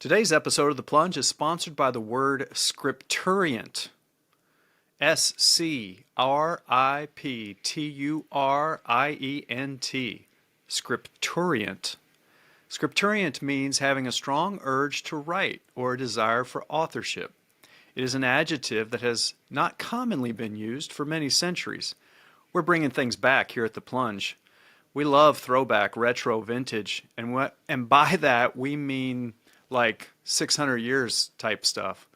Today's episode of The Plunge is sponsored by the word scripturient. Scripturient. Scripturient. Scripturient means having a strong urge to write or a desire for authorship. It is an adjective that has not commonly been used for many centuries. We're bringing things back here at The Plunge. We love throwback, retro, vintage, and by that we mean like 600 years type stuff.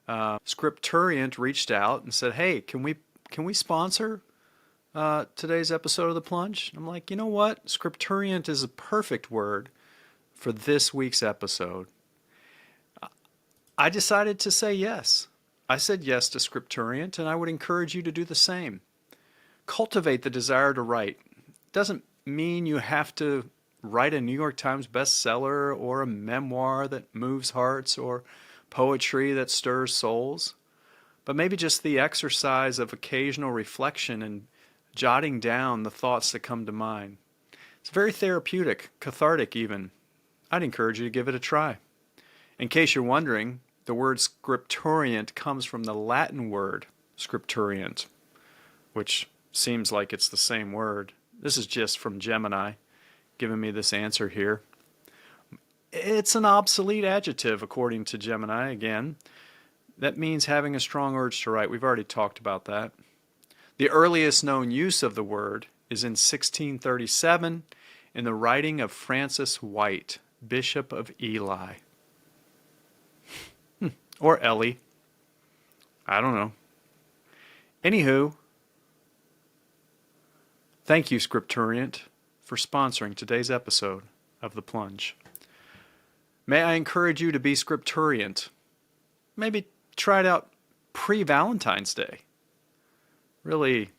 Scripturient reached out and said, "Hey, can we sponsor today's episode of The Plunge?" I'm like, you know what? Scripturient is a perfect word for this week's episode. I decided to say yes. I said yes to Scripturient, and I would encourage you to do the same. Cultivate the desire to write. Doesn't mean you have to write a New York Times bestseller or a memoir that moves hearts or poetry that stirs souls, but maybe just the exercise of occasional reflection and jotting down the thoughts that come to mind. It's very therapeutic, cathartic even. I'd encourage you to give it a try. In case you're wondering, the word scripturient comes from the Latin word scripturient, which seems like it's the same word. This is just from Gemini giving me this answer here. It's an obsolete adjective, according to Gemini, again. That means having a strong urge to write. We've already talked about that. The earliest known use of the word is in 1637 in the writing of Francis White, Bishop of Ely. Or Ely. I don't know. Anywho, thank you, Scripturient, for sponsoring today's episode of The Plunge. May I encourage you to be scripturient. Maybe try it out pre-Valentine's Day. Really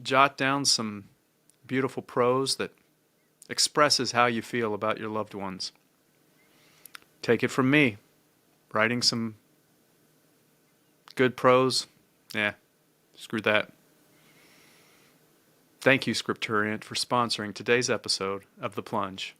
jot down some beautiful prose that expresses how you feel about your loved ones. Take it from me. Writing some good prose, screw that. Thank you, Scripturient, for sponsoring today's episode of The Plunge.